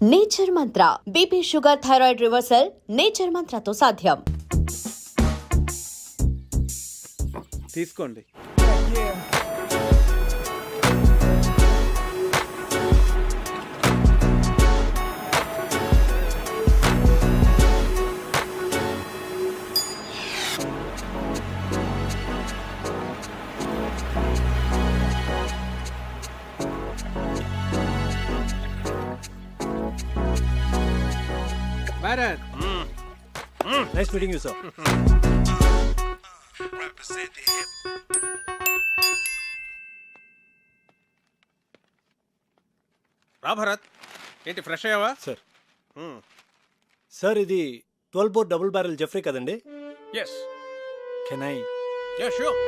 Nature mantra BP sugar thyroid reversal nature మంత్రతో సాధ్యం. తీసుకోండి. Bharat, nice meeting you sir. రా భరత్, ఏంటి ఫ్రెష్ అయ్యావా? సార్ సార్ ఇది 12 బోర్ డబుల్ బ్యారెల్ జెఫ్రీ కదండి? Yes. Can I? Yeah sure.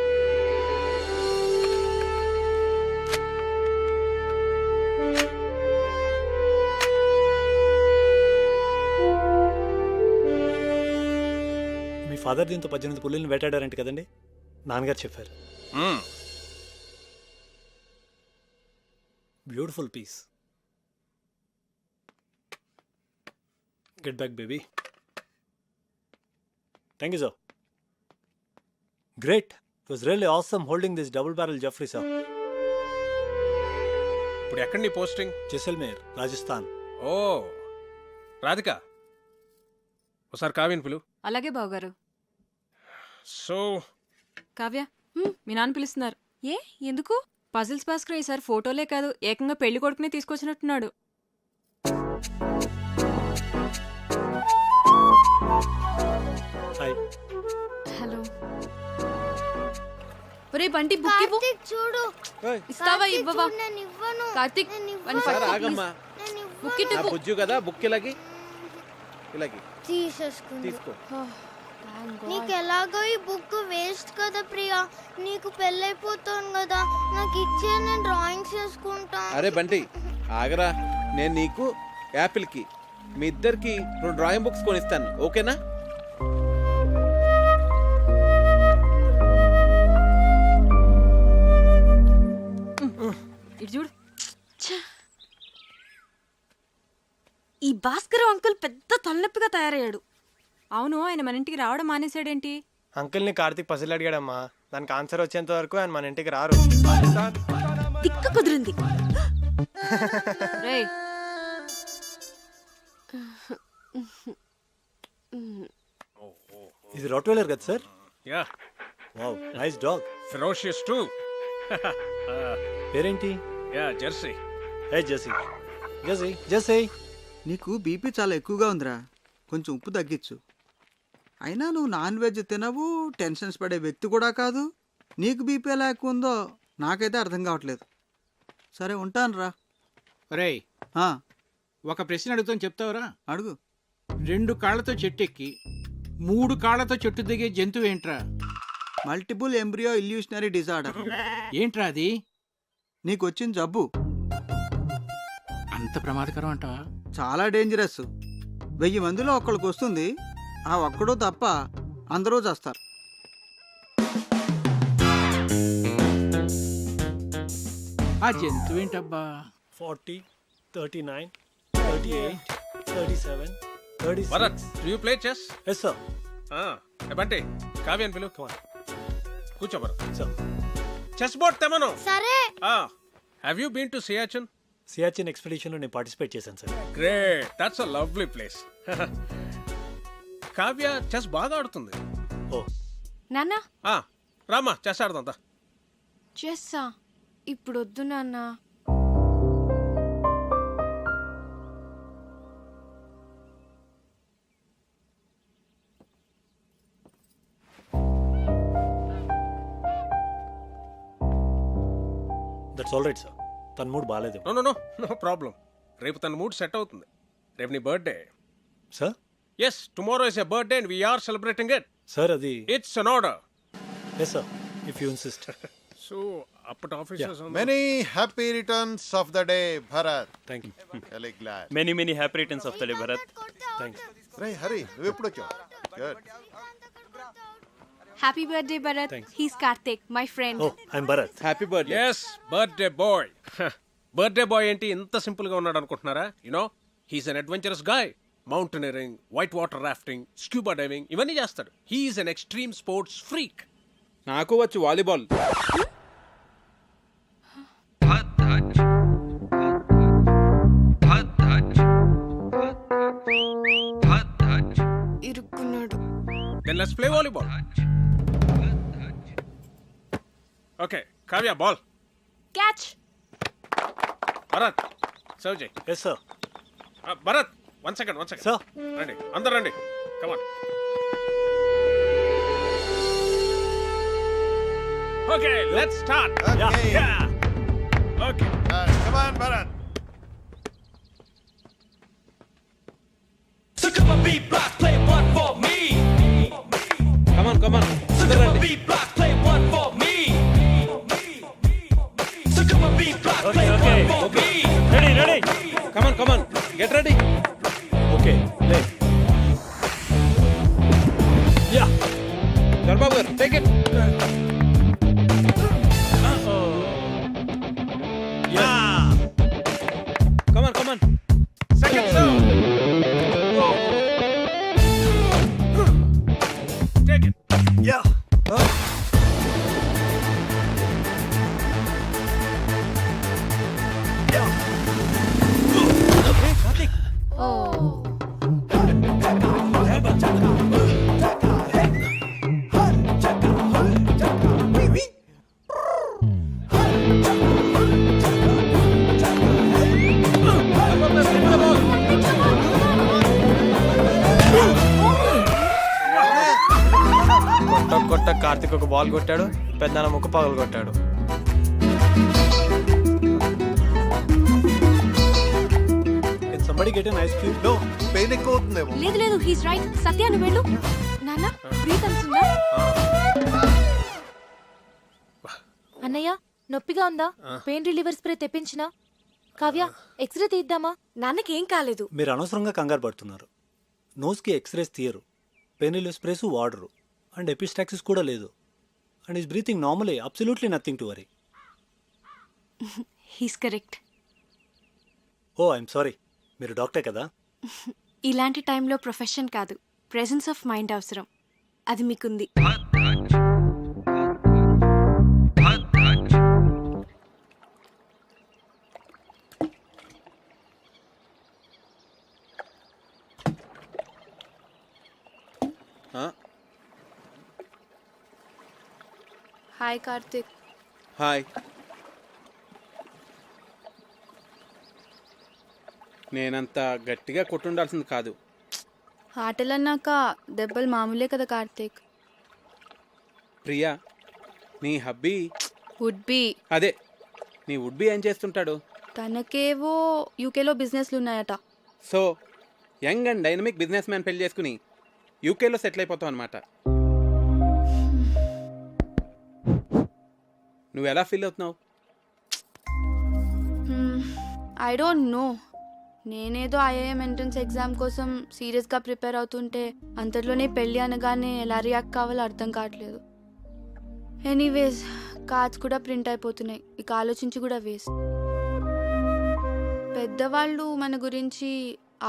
మీ ఫాదర్ దీంతో 18 పుల్లిని వేటాడారంట కదండి? నాన్నగారు చెప్పారు. Beautiful piece. Get back baby. Thank you sir. Great. It was really awesome holding this double barrel Jeffery sir. ఇప్పుడు ఎక్కడ నీ పోస్టింగ్? జైసల్మేర్, రాజస్థాన్. ఓ రాధిక, ఒకసారి కావ్యని పిలు. అలాగే బావగారు. సో కావ్య, మీ నాన్న పిలుస్తున్నారు. ఏ ఎందుకు? పజిల్స్ భాస్కర్ ఈసారి ఫోటోలే కాదు ఏకంగా పెళ్లి కొడుకునే తీసుకొచ్చినట్టున్నాడు. హాయ్. హలో. ఒరే బంటి బుక్ ఇవ్వు. చూడు. ఇస్తావా ఇవ్వవా? కార్తీక్ ఆగమ్మా. బుక్ ఇటు నా బుజ్జు కదా, బుక్ ఇలాగి తీసేసుకుంది. తీసుకో. నీకు ఎలాగో ఈ బుక్ వేస్ట్ కదా ప్రియా, నీకు పెళ్ళైపోతాను కదా, నాకు ఇచ్చే నేను డ్రాయింగ్స్ చేసుకుంటా. అరే బంటి ఆగరా, నేను నీకు యాపిల్ కి మీ ఇద్దరికి 2 డ్రాయింగ్ బుక్స్ కొనిస్తాను, ఓకేనా? ఇటు చూడు. ఈ భాస్కర్ అంకుల్ పెద్ద తలనొప్పిగా తయారయ్యాడు. అవును, ఆయన మన ఇంటికి రావడం మానేశాడేంటి? అంకుల్ని కార్తీక్ పసిల్ అడిగాడమ్మా, దానికి ఆన్సర్ వచ్చేంత వరకు ఆయన మన ఇంటికి రారు. తిక్క కుదిరింది. రేయ్, ఇది రాట్వెయిలర్ కదా sir? Yeah. Wow, nice dog. Ferocious too. పేరేంటి? Yeah, Jersey. Hey Jessie. Jessie, Jessie. నీకు బీపీ చాలా ఎక్కువగా ఉందిరా, కొంచెం ఉప్పు తగ్గించు. అయినా నువ్వు నాన్ వెజ్ తినవు, టెన్షన్స్ పడే వ్యక్తి కూడా కాదు. నీకు బీపీ ఎలా ఎక్కువ ఉందో నాకైతే అర్థం కావట్లేదు. సరే ఉంటాను రా. రేయ్, ఒక ప్రశ్న అడుగుతాను, చెప్తావురా? అడుగు. 2 కాళ్లతో చెట్టు ఎక్కి 3 కాళ్లతో చెట్టు దిగే జంతువు ఏంట్రా? Multiple embryo illusionary disorder. ఏంట్రా అది? నీకు వచ్చిన జబ్బు అంత ప్రమాదకరం అంటావా? చాలా డేంజరస్. 1000 మందిలో ఒక్కడికి వస్తుంది, ఆ ఒక్కడో తప్ప అందరూ చేస్తారు. ఆ జంతువు ఏంటబ్బా? 40, 39, 38, 37, 36. Bharat, do you play chess? Yes sir. Bunty కావ్యని పిలు. కూర్చో భరత్. సార్, చెస్ బోర్డ్ తెమను. సరే. Have you been to Siachen? Siachen expedition లో నేను పార్టిసిపేట్ చేశాను sir. Great, that's a lovely place. Kavya chess బాగా ఆడుతుంది. ఓ నాన్న, రామా చెస్ ఆడుతుందా? చెస్సా? ఇప్పుడు వద్దు నాన్న. That's all right sir. తన మూడ్ బాగాలేదు. No problem. రేపు తన మూడ్ సెట్ అవుతుంది. రేపు నీ birthday. Sir? Yes, tomorrow is a birthday and we are celebrating it. Sir అది it's an order. Yes sir, if you insist. So అప్పటి officers Many happy returns of the day, Bharat. Thank you. Really glad. Many happy returns of the day, Bharat. Thank you. Ray, hurry. నువ్వు ఎప్పుడు వచ్చావు? Good. Happy birthday Bharat. Thanks. He's Karthik, my friend. Oh I'm Bharat. Happy birthday. Yes, birthday boy. Birthday boy ఏంటి ఇంత simple గా ఉన్నాడు అనుకుంటున్నారా? You know he's an adventurous guy. Mountaineering, white water rafting, scuba diving ఇవన్నీ చేస్తాడు. He's an extreme sports freak. నాకు వచ్చు volleyball. ఇరుక్కున్నాడు. Then let's play volleyball. Okay, Kavya, ball. Catch. Bharat, serve Jay. Yes sir. Bharat, one second. Sir. Ready. Andar ready. Come on. Okay, let's start. Okay. Yeah. Okay. Come on, Bharat. కమాన్ అందరూ రండి. Ready. Come on get ready. Okay లే. Yeah. ధర్బాబు గారు take it. Yeah. Come on Second serve. Take it. Yeah. కొట్ట కార్తిక్ ఒక ball కొట్టాడు, పెద్దనాన్న ముక్కు పగలు కొట్టాడు. Can somebody get an ice cube? No. Pain ఎక్కువ అవుతుందేమో. లేదు హీస్ రైట్. సత్య నువ్వు వెళ్ళు. నాన్న బ్రీత్ అంటుందా? అన్నయ్య నొప్పిగా ఉందా? పెయిన్ రిలీవర్ స్ప్రే తెప్పించినా? కావ్య ఎక్స్రే తీద్దామా? నాన్నకి ఏం కాలేదు. మీరు అనవసరంగా కంగారు పడుతున్నారు. నోస్కి ఎక్స్రేస్ తీయరు, పెయిన్ రిలీఫ్ స్ప్రేస్ వాడరు, అండ్ ఎపిస్టాక్సిస్ కూడా లేదు. And is breathing normally, absolutely nothing to worry. He's correct. Oh I'm sorry, మీరు డాక్టర్ కదా? ఇలాంటి టైంలో ప్రొఫెషన్ కాదు, ప్రెజెన్స్ ఆఫ్ మైండ్ అవసరం. అది మీకుంది. హాయ్ కార్తిక్. హాయ్. నేనంత గట్టిగా కొట్టుండాల్సింది కాదు. ఆటలన్నాక దెబ్బలు మామూలే కదా కార్తిక్. ప్రియా, నీ హబ్బీ వుడ్ బి. అదే, నీ వుడ్ బి ఏం చేస్తుంటాడు? తనకేవో యూకేలో బిజినెస్లు ఉన్నాయట. So young and dynamic business man పెళ్లి చేసుకుని యూకేలో సెటిల్ అయిపోతావు అనమాట. నువ్వు ఎలా ఫీల్ అవుతున్నావు? I don't know. నేనేదో ఐఐఎం ఎంట్రన్స్ ఎగ్జామ్ కోసం సీరియస్గా ప్రిపేర్ అవుతుంటే అంతలోనే పెళ్ళి అనగానే ఎలా రియాక్ట్ కావాలో అర్థం కావట్లేదు. ఎనీవేస్ కార్డ్స్ కూడా ప్రింట్ అయిపోతున్నాయి, ఇక ఆలోచించి కూడా వేస్ట్. పెద్దవాళ్ళు మన గురించి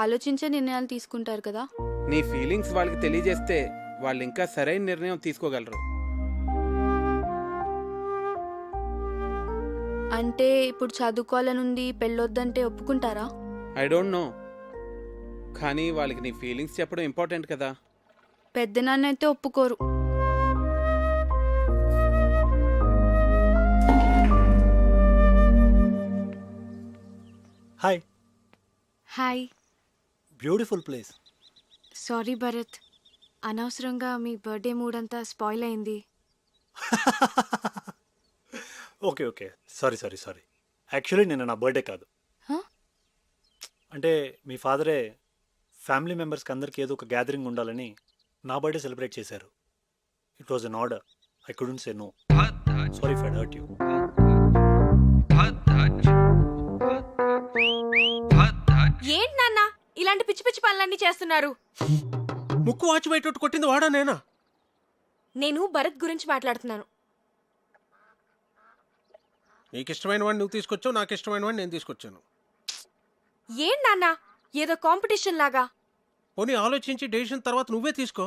ఆలోచించే నిర్ణయాలు తీసుకుంటారు కదా. నీ ఫీలింగ్స్ వాళ్ళకి తెలియజేస్తే వాళ్ళు ఇంకా సరైన నిర్ణయం తీసుకోగలరు. అంటే ఇప్పుడు చదువుకోవాలనుంది, పెళ్ళొద్దంటే ఒప్పుకుంటారా? ఐ డోంట్ నో, కానీ వాళ్ళకి నీ ఫీలింగ్స్ చెప్పడం ఇంపార్టెంట్ కదా. పెద్దనాన్న అయితే ఒప్పుకోరు. Hi. Hi. Beautiful place. Sorry Bharat, అనవసరంగా మీ బర్త్డే మూడ్ అంతా స్పాయిల్ అయింది. Okay sorry. యాక్చువల్లీ నిన్న నా బర్త్డే కాదు. అంటే మీ ఫాదరే ఫ్యామిలీ మెంబర్స్కి అందరికీ ఏదో ఒక గ్యాదరింగ్ ఉండాలని నా బర్త్డే సెలబ్రేట్ చేశారు. It was an order. I couldn't say no. Sorry if I hurt you. ఏంటి నాన్న ఇలాంటి పిచ్చి పిచ్చి పనులన్నీ చేస్తున్నారు? ముక్కు వాచి బయట కొట్టింది వాడా నేనా? నేను భరత్ గురించి మాట్లాడుతున్నాను. నీకు ఇష్టమైన వాడిని నువ్వు తీసుకొచ్చావు, నాకు ఇష్టమైన వాడిని నేను తీసుకొచ్చాను. ఏం నాన్న ఏదో కాంపిటీషన్ లాగా. పోనీ ఆలోచించి డెసిషన్ తర్వాత నువ్వే తీసుకో.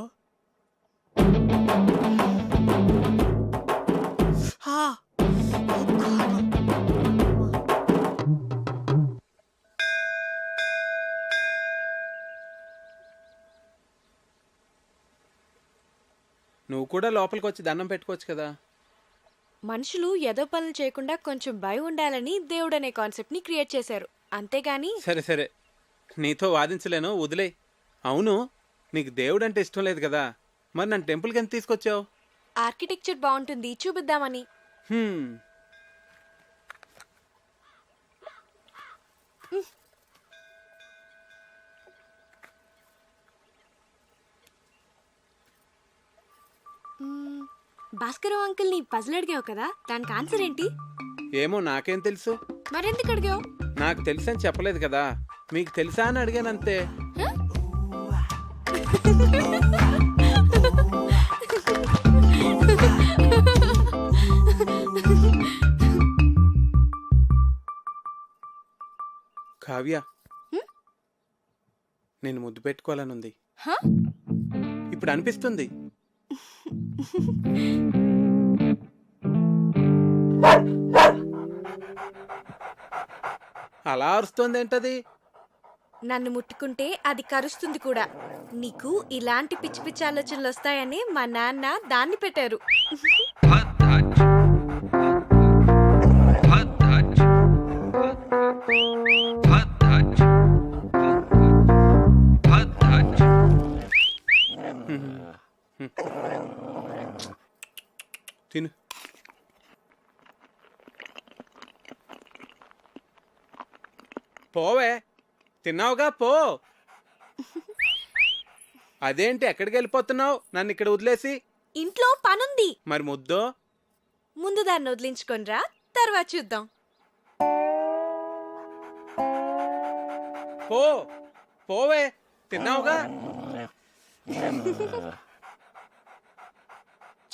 నువ్వు కూడా లోపలికి వచ్చి దండం పెట్టుకోవచ్చు కదా. మనుషులు ఏదో పనులు చేయకుండా కొంచెం భయం ఉండాలని దేవుడు అనే కాన్సెప్ట్ ని క్రియేట్ చేశారు, అంతేగాని. సరే సరే, నీతో వాదించలేను, వదిలే. అవును, నీకు దేవుడు అంటే ఇష్టం లేదు కదా, మరి నన్ను టెంపుల్కి ఎంత తీసుకొచ్చావు? ఆర్కిటెక్చర్ బాగుంటుంది చూపిద్దామని. హ్మ్. భాస్కర్ అంకుల్ ని పజిల్ అడిగావు కదా, దానికి ఆన్సర్ ఏంటి? ఏమో నాకేం తెలుసు. మరెందుకు అడిగావు? నాకు తెలుసని చెప్పలేదు కదా, మీకు తెలుసా అని అడిగానంతే. కావ్య, నేను ముద్దు పెట్టుకోవాలనుంది. ఇప్పుడు అనిపిస్తుంది. అలా అరుస్తుంది ఏంటది? నన్ను ముట్టుకుంటే అది కరుస్తుంది కూడా. నీకు ఇలాంటి పిచ్చి పిచ్చి ఆలోచనలు వస్తాయని మా నాన్న దాన్ని పెట్టారు. తిను. పోవే, తిన్నావుగా, పో. అదేంటి ఎక్కడికి వెళ్ళిపోతున్నావు నన్ను ఇక్కడ వదిలేసి? ఇంట్లో పనుంది. మరి ముద్దో? ముందు దాన్ని వదిలించుకొనిరా, తర్వాత చూద్దాం. పో, పోవే, తిన్నావుగా.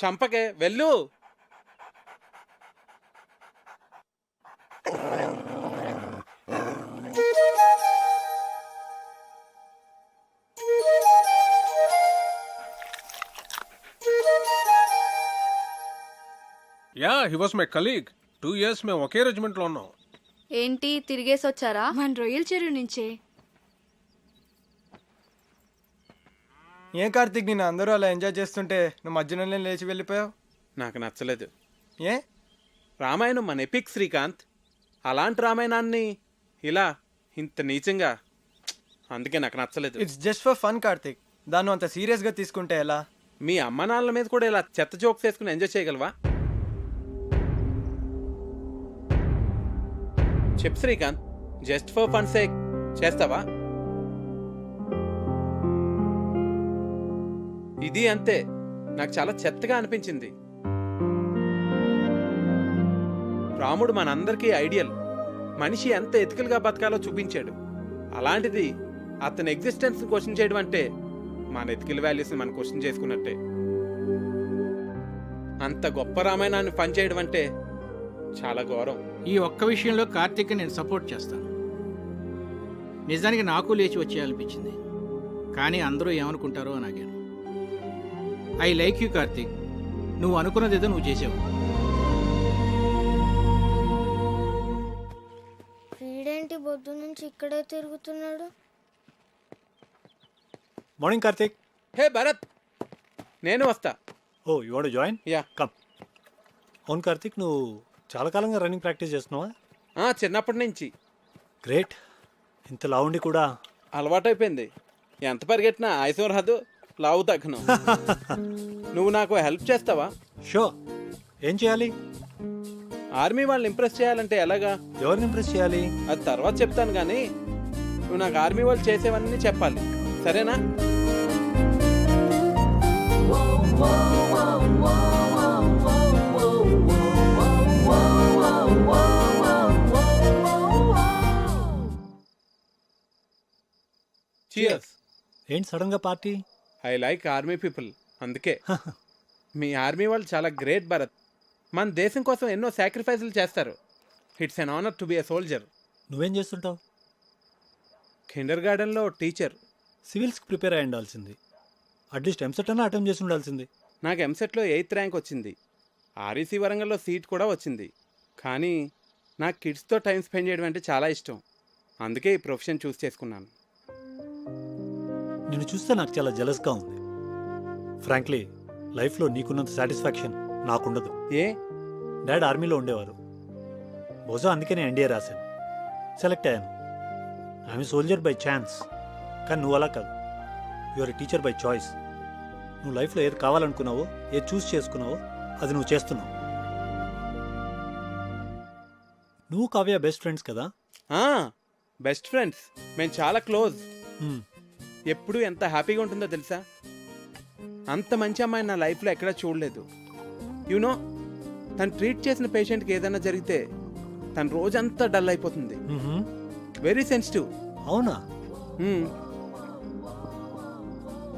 చంపకే, వెళ్ళు. Yeah, he was my colleague. 2 years మేము ఒకే రెజిమెంట్లో ఉన్నాం. ఏంటి తిరిగేసి వచ్చారా? మన రొయ్యల చెరువు నుంచే. ఏం కార్తీక్, నేను అందరూ అలా ఎంజాయ్ చేస్తుంటే నువ్వు మధ్యలోనే లేచి వెళ్ళిపోయావు. నాకు నచ్చలేదు. ఏ? రామాయణం మన ఎపిక్ శ్రీకాంత్. అలాంటి రామాయణాన్ని ఇలా ఇంత నీచంగా, అందుకే నాకు నచ్చలేదు. It's just for fun Karthik, దాన్ని అంత సీరియస్గా తీసుకుంటే ఎలా? మీ అమ్మ నాన్నల మీద కూడా ఇలా చెత్త జోక్స్ వేసుకుని ఎంజాయ్ చేయగలవా? చెప్పు Srikanth, just for fun sake చేస్తావా? ఇది అంతే, నాకు చాలా చెత్తగా అనిపించింది. రాముడు మనందరికీ ఐడియల్. మనిషి ఎంత ఎథికల్గా బతకాలో చూపించాడు. అలాంటిది అతని ఎగ్జిస్టెన్స్ క్వశ్చన్ చేయడం అంటే మన ఎథికల్ వాల్యూస్ని మనం క్వశ్చన్ చేసుకున్నట్టే. అంత గొప్ప రామాయణాన్ని పని చేయడం అంటే చాలా ఘోరం. ఈ ఒక్క విషయంలో కార్తీక్ నేను సపోర్ట్ చేస్తాను. నిజానికి నాకు లేచి వచ్చేయాలనిపించింది, కానీ అందరూ ఏమనుకుంటారో అని ఆగాను. ఐ లైక్ యూ కార్తీక్, నువ్వు అనుకున్నదేదో నువ్వు చేసావు. వీడేంటి బొద్దు నుంచి ఇక్కడే తిరుగుతున్నాడు? మార్నింగ్ కార్తీక్. హే భరత్, నేను వస్తా. Oh, you want to join? Yeah, come. అవును కార్తీక్, నువ్వు చాలా కాలంగా రన్నింగ్ ప్రాక్టీస్ చేస్తున్నావా? చిన్నప్పటి నుంచి. గ్రేట్. ఇంత లావుండి కూడా అలవాటైపోయింది. ఎంత పరిగెట్టినా ఆయుసం రాదు, లావు తగ్గను. నువ్వు నాకు హెల్ప్ చేస్తావా? షో. ఏం చేయాలి? ఆర్మీ వాళ్ళని ఇంప్రెస్ చేయాలంటే ఎలాగా? ఎవరిని ఇంప్రెస్ చేయాలి? అది తర్వాత చెప్తాను, కానీ నువ్వు నాకు ఆర్మీ వాళ్ళు చేసేవన్నీ చెప్పాలి, సరేనా? Cheers. ఏంటి సడన్ గా party? I like army people, అందుకే. మీ ఆర్మీ వాళ్ళు చాలా గ్రేట్ భరత్. మన దేశం కోసం ఎన్నో సాక్రిఫైసులు చేస్తారు. It's an honour to be a soldier. నువ్వేం చేస్తుంటావు? కిండర్ గార్డెన్లో టీచర్. సివిల్స్కి ప్రిపేర్ అయి ఉండాల్సింది. అట్లీస్ట్ ఎంసెట్ అన్నా అటెంప్ట్ చేసి ఉండాల్సింది. నాకు ఎంసెట్లో 8th ర్యాంక్ వచ్చింది. ఆర్ఈసీ వరంగల్లో సీట్ కూడా వచ్చింది. కానీ నాకు కిడ్స్తో టైం స్పెండ్ చేయడం అంటే చాలా ఇష్టం. అందుకే ఈ ప్రొఫెషన్ చూస్ చేసుకున్నాను. నిన్ను చూస్తే నాకు చాలా జెలస్గా ఉంది. ఫ్రాంక్లీ లైఫ్లో నీకున్నంత సాటిస్ఫాక్షన్ నాకుండదు. ఏ? డాడ్ ఆర్మీలో ఉండేవారు. బహుశా అందుకే నేను ఎన్డీఏ రాశాను, సెలెక్ట్ అయ్యాను. I'm soldier by chance. కానీ నువ్వు అలా కాదు, యువర్ టీచర్ బై చాయిస్. నువ్వు లైఫ్లో ఏది కావాలనుకున్నావో, ఏది చూస్ చేసుకున్నావో అది నువ్వు చేస్తున్నావు. నువ్వు కావ్య బెస్ట్ ఫ్రెండ్స్ కదా? Best friends. మేము చాలా క్లోజ్. మ్మ్. ఎప్పుడు ఎంత హ్యాపీగా ఉంటుందో తెలుసా? అంత మంచి అమ్మాయి నా లైఫ్లో ఎక్కడా చూడలేదు. యూనో, తను ట్రీట్ చేసిన పేషెంట్కి ఏదైనా జరిగితే తన రోజంతా డల్ అయిపోతుంది. మ్మ్హ్మ్. Very sensitive. అవునా?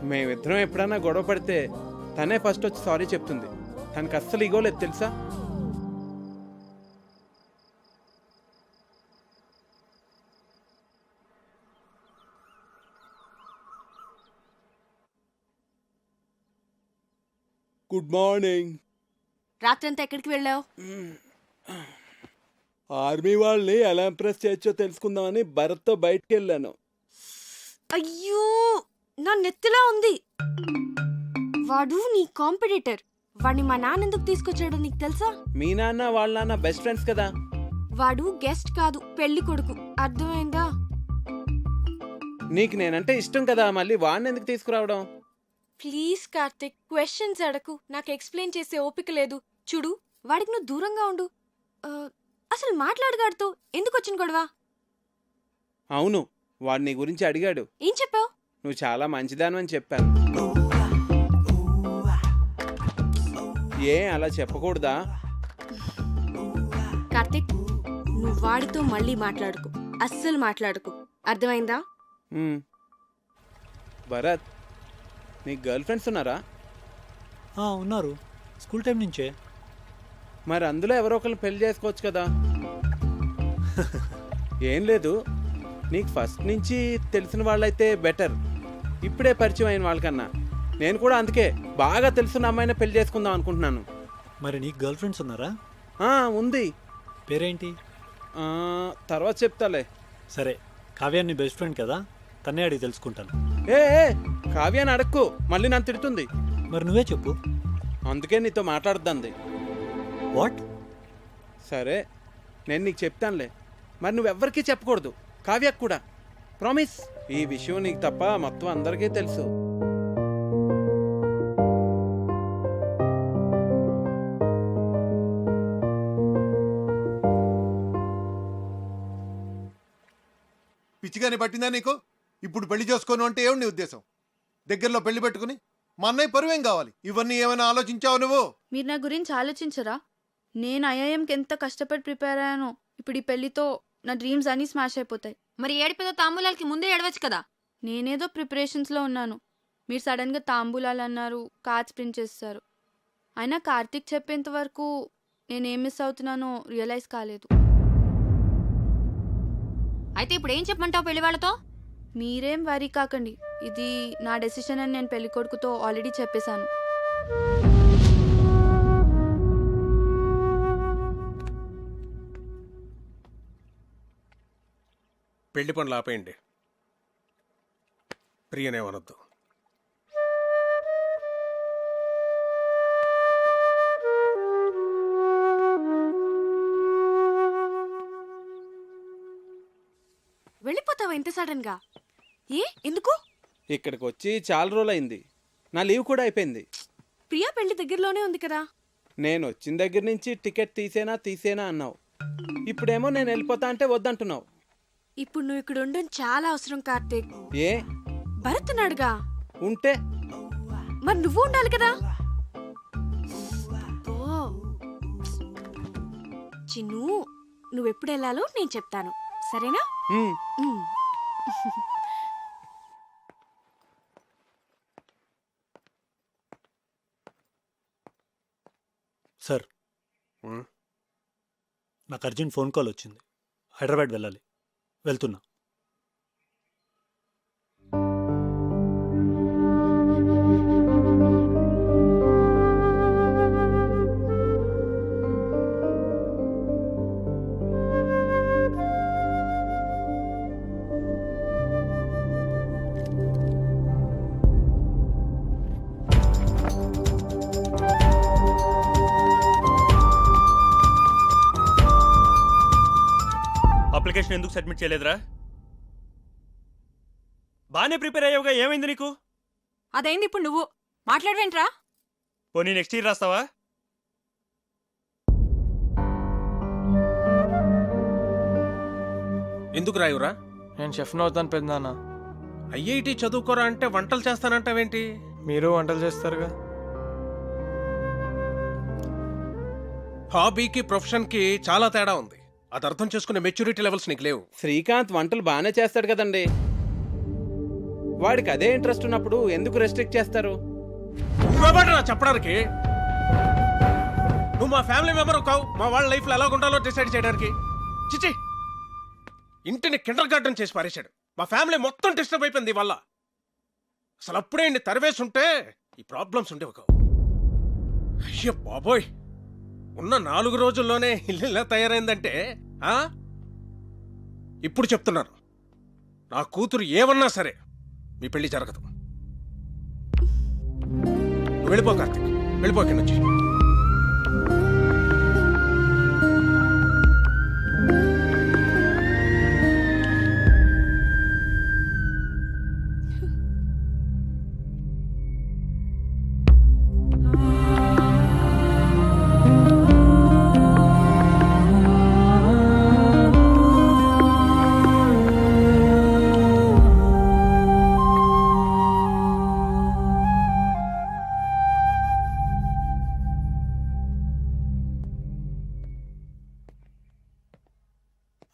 మేమిద్దరం ఎప్పుడైనా గొడవ పడితే తనే ఫస్ట్ వచ్చి సారీ చెప్తుంది. తనకు అస్సలు ఇగోలేదు తెలుసా? Good morning. రాత్రంతా ఎక్కడికి వెళ్ళావు? ఆర్మీ వాళ్ళని ఎలా ఇంప్రెస్ చేయొచ్చో తెలుసుకుందామని భరత్తో బయటికి వెళ్ళాను. అయ్యో, నా నెత్తిలా ఉంది. వాడు నీ కాంపిటీటర్. వాడిని మా నాన్న ఎందుకు తీసుకొచ్చాడో నీకు తెలుసా? మీ నాన్న వాళ్ళ నాన్న బెస్ట్ ఫ్రెండ్స్ కదా. వాడు గెస్ట్ కాదు, పెళ్లి కొడుకు. అర్థమైందా? నీకు నేనంటే ఇష్టం కదా, మళ్ళీ వాడిని ఎందుకు తీసుకురావడం? ప్లీజ్ కార్తిక్, క్వశ్చన్స్ అడకు. నాకు ఎక్స్ప్లెయిన్ చేసే ఓపిక లేదు. చూడు, వాడికి నువ్వు దూరంగా ఉండు. అసలు మాట్లాడగాడుతో ఎందుకు వచ్చిన గొడవ? అవును, వాడు నీ గురించి అడిగాడు. ఏం చెప్పావు? నువ్వు చాలా మంచిదాను అని చెప్పాను. ఏ అలా చెప్పకూడదా? కార్తిక్, నువ్వు వాడితో మళ్ళీ మాట్లాడుకు. అస్సలు మాట్లాడుకు. అర్థమైందా? భరత్, నీకు గర్ల్ ఫ్రెండ్స్ ఉన్నారా? ఉన్నారు, స్కూల్ టైం నుంచే. మరి అందులో ఎవరో ఒకరిని పెళ్లి చేసుకోవచ్చు కదా. ఏం లేదు, నీకు ఫస్ట్ నుంచి తెలిసిన వాళ్ళైతే బెటర్, ఇప్పుడే పరిచయం అయిన వాళ్ళకన్నా. నేను కూడా అందుకే బాగా తెలుసున్న అమ్మాయిని పెళ్లి చేసుకుందాం అనుకుంటున్నాను. మరి నీకు గర్ల్ ఫ్రెండ్స్ ఉన్నారా? ఉంది. పేరేంటి? తర్వాత చెప్తాలే. సరే, కావ్య నీ బెస్ట్ ఫ్రెండ్ కదా, తన్నే అడిగి తెలుసుకుంటాను. ఏ కావ్యాన్ని అడక్కు, మళ్ళీ నన్ను తిడుతుంది. మరి నువ్వే చెప్పు. అందుకే నీతో మాట్లాడుద్దంది. వాట్? సరే, నేను నీకు చెప్తానులే. మరి నువ్వెవ్వరికీ చెప్పకూడదు, కావ్యకు కూడా. ప్రామిస్. ఈ విషయం నీకు తప్ప మొత్తం అందరికీ తెలుసు. పిచ్చిగానే పట్టిందా నీకు? ఇప్పుడు పెళ్లి చేసుకోను అంటే ఏమి నీ ఉద్దేశం? దగ్గరలో పెళ్లి పెట్టుకుని మా అన్నయ్య పరువేం కావాలి? ఇవన్నీ ఏమైనా ఆలోచించావు నువ్వు? మీరు నా గురించి ఆలోచించరా? నేను ఐఐఎంకి ఎంత కష్టపడి ప్రిపేర్ అయ్యానో. ఇప్పుడు ఈ పెళ్లితో నా డ్రీమ్స్ అన్నీ స్మాష్ అయిపోతాయి. మరి ఏడిపోతే తాంబూలాలకి ముందే ఏడవచ్చు కదా. నేనేదో ప్రిపరేషన్స్లో ఉన్నాను. మీరు సడన్గా తాంబూలాలు అన్నారు, కార్డ్స్ ప్రింట్ చేస్తారు. అయినా కార్తిక్ చెప్పేంత వరకు నేనేం మిస్ అవుతున్నానో రియలైజ్ కాలేదు. అయితే ఇప్పుడు ఏం చెప్పమంటావు పెళ్లి వాళ్ళతో? మీరేం వరీ కాకండి, ఇది నా డెసిషన్ అని నేను పెళ్లి కొడుకుతో ఆల్రెడీ చెప్పేశాను. పెళ్లి పనులు ఆపేయండి. ప్రియనేమనొద్దు. వెళ్ళిపోతావా ఇంత సడన్ గా? ఎందుకు? ఇక్కడికి వచ్చి చాలా రోజులైంది. నా లీవ్ కూడా అయిపోయింది. ప్రియా పెళ్లి దగ్గరలోనే ఉంది కదా. నేను వచ్చిన దగ్గర నుంచి టికెట్ తీసేనా అన్నావు. ఇప్పుడేమో నేను వెళ్ళిపోతా అంటే వద్దంటున్నావు. ఇప్పుడు నువ్వు ఇక్కడ ఉండడం చాలా అవసరం కార్తిక్. ఏ? భరత్ ఉన్నాడుగా. ఉంటే మరి నువ్వు ఉండాలి కదా. చిన్ను, నువ్వెప్పుడు వెళ్ళాలో నేను చెప్తాను, సరేనా? సార్, నాకు అర్జెంట్ ఫోన్ కాల్ వచ్చింది. హైదరాబాద్ వెళ్ళాలి, వెళ్తున్నా. అప్లికేషన్ ఎందుకు సబ్మిట్ చేయలేదురా? బాగానే ప్రిపేర్ అయ్యావుగా, ఏమైంది నీకు? అదైంది, ఇప్పుడు నువ్వు మాట్లాడవేంట్రా? పోనీ నెక్స్ట్ ఇయర్ రాస్తావా? ఎందుకు రాయురా? నేను షెఫ్ని అవుతాను పెద్దనాన్న. ఐఐటి చదువుకోరా అంటే వంటలు చేస్తానంటావేంటి? మీరు వంటలు చేస్తారుగా. హాబీకి ప్రొఫెషన్కి చాలా తేడా ఉంది. అది అర్థం చేసుకునే మెచ్యూరిటీ లెవెల్స్ నీకు లేవు. శ్రీకాంత్ వంటలు బాగానే చేస్తాడు కదండి. వాడికి అదే ఇంట్రెస్ట్ ఉన్నప్పుడు ఎందుకు రెస్ట్రిక్ట్ చేస్తారు? నువ్వెవడ్రా చెప్పడానికి? నువ్వు మా ఫ్యామిలీ మెంబర్ కావు, మా వాళ్ళ లైఫ్లో ఎలా ఉండాలో డిసైడ్ చేయడానికి. చిచి, ఇంటిని కిండర్ గార్డెన్ చేసి పారేశాడు. మా ఫ్యామిలీ మొత్తం డిస్టర్బ్ అయిపోయింది వల్ల. అసలు అప్పుడే ఇన్ని తరివేసి ఉంటే ఈ ప్రాబ్లమ్స్ ఉండేవి కావు. అయ్యో బాబోయ్, ఉన్న 4 రోజుల్లోనే ఇల్లు ఇలా తయారైందంటే ఇప్పుడు చెప్తున్నాను, నా కూతురు ఏమన్నా సరే మీ పెళ్లి జరగదు. వెళ్ళిపో కార్తీక్, వెళ్ళిపో ఇక్కడి నుంచి.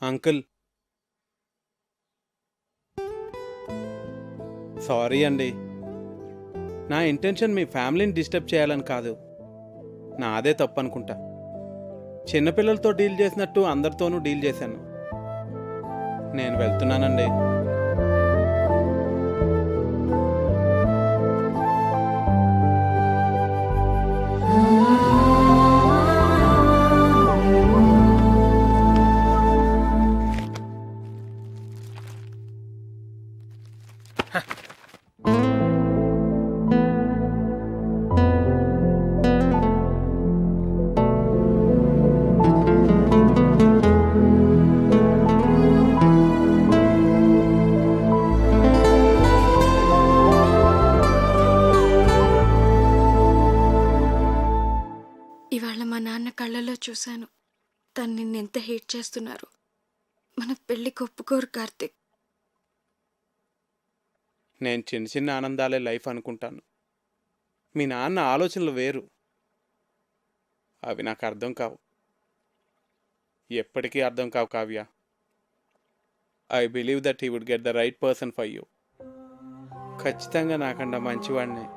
అంకుల్, సారీ అండి. నా ఇంటెన్షన్ మీ ఫ్యామిలీని డిస్టర్బ్ చేయాలని కాదు. నాదే తప్పు అనుకుంటా. చిన్నపిల్లలతో డీల్ చేసినట్టు అందరితోనూ డీల్ చేశాను. నేను వెళ్తున్నానండి. ఇవాళ మా నాన్న కళ్ళలో చూశాను, తను నిన్నెంత హేట్ చేస్తున్నారు. మన పెళ్ళికి ఒప్పుకోరు కార్తిక్. నేను చిన్న చిన్న ఆనందాలే లైఫ్ అనుకుంటాను. మీ నాన్న ఆలోచనలు వేరు. అవి నాకు అర్థం కావు, ఎప్పటికీ అర్థం కావు Kavya. I believe that he would get the right person for you. ఖచ్చితంగా నాకన్నా మంచివాడిని.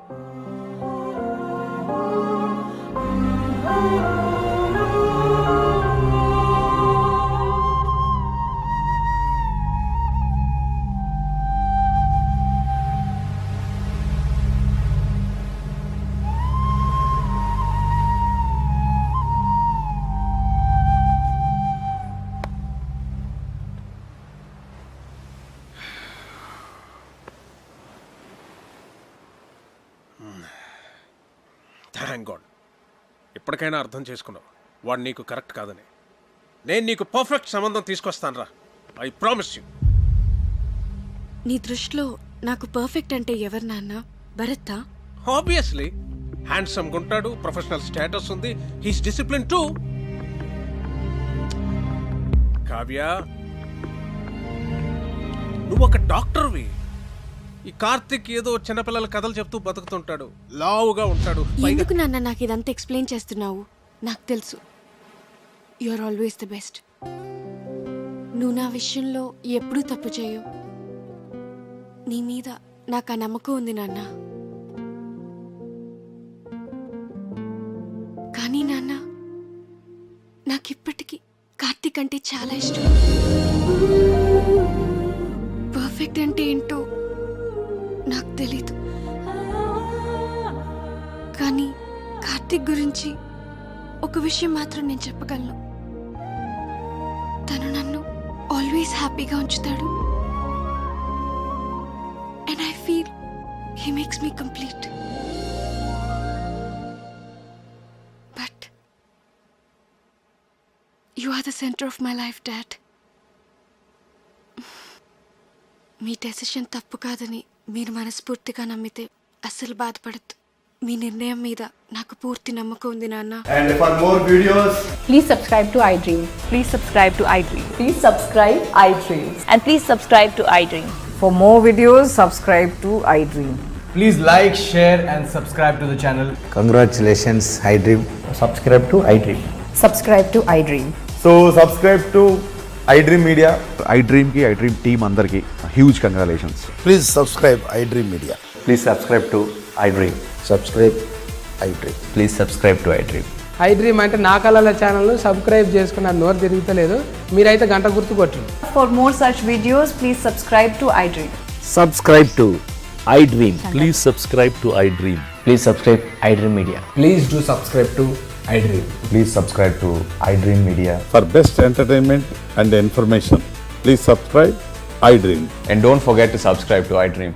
థ్యాంక్ గాడ్, ఇప్పటికైనా అర్థం చేసుకున్నావు వాడు నీకు కరెక్ట్ కాదని. నేను నీకు పర్ఫెక్ట్ సంబంధం తీసుకొస్తాను రా, ఐ ప్రామిస్ యూ. నీ దృష్టిలో నాకు పర్ఫెక్ట్ అంటే ఎవరు నాన్న? భరత్తా? ఆబ్వియస్లీ. హ్యాండ్సమ్గా ఉంటాడు, ప్రొఫెషనల్ స్టేటస్ ఉంది, హీస్ డిసిప్లిన్ టూ. కావ్య, నువ్వు ఒక డాక్టర్వి. ఈ కార్తిక్ ఏదో చిన్నపిల్లల కథలు చెప్తూ బతుకుతుంటాడు, లావుగా ఉంటాడు. ఎందుకు నాన్న నాకు ఇదంతా ఎక్స్ప్లెయిన్ చేస్తున్నావు? నాకు తెలుసు, you are always the best. నువ్వు నా విషయంలో ఎప్పుడూ తప్పు చేయవు. నీ మీద నాకు ఆ నమ్మకం ఉంది నాన్న. కానీ నాన్న, నాకిప్పటికీ కార్తిక్ అంటే చాలా ఇష్టం. పర్ఫెక్ట్ అంటే ఏంటో నాకు తెలీదు, కానీ కార్తిక్ గురించి ఒక విషయం మాత్రం నేను చెప్పగలను. తను నన్ను ఆల్వేస్ హ్యాపీగా ఉంచుతాడు. And I feel he makes me complete. But you are the centre of my life, dad. మీ డెసిషన్ తప్పు కాదని మీరు మనస్ఫూర్తిగా నమ్మితే అస్సలు బాధపడద్దు. మీ నిర్ణయం మీద నాకు పూర్తి నమ్మకం ఉంది నాన్న. And for more videos, Please subscribe to iDream. Please subscribe to iDream. Please subscribe iDream. And please subscribe to iDream. For more videos, subscribe to iDream. please like, share and subscribe to the channel. Congratulations, iDream. Subscribe to iDream. Subscribe to iDream. So subscribe to iDream Media. iDream ki iDream team andarki huge congratulations. Please subscribe iDream media. Please subscribe to iDream. Subscribe iDream. Please subscribe to iDream. iDream అంటే నా కళల channel subscribe చేసుకున్న నోరు తిరుగుతలేదు. మీరైతే గంట గుర్తు కొట్టండి. For more such videos, please subscribe to iDream. Subscribe to iDream. Please subscribe to iDream. Please subscribe iDream Media. Please do subscribe to iDream. Please subscribe to iDream Media. For best entertainment and information please subscribe iDream. And don't forget to subscribe to iDream.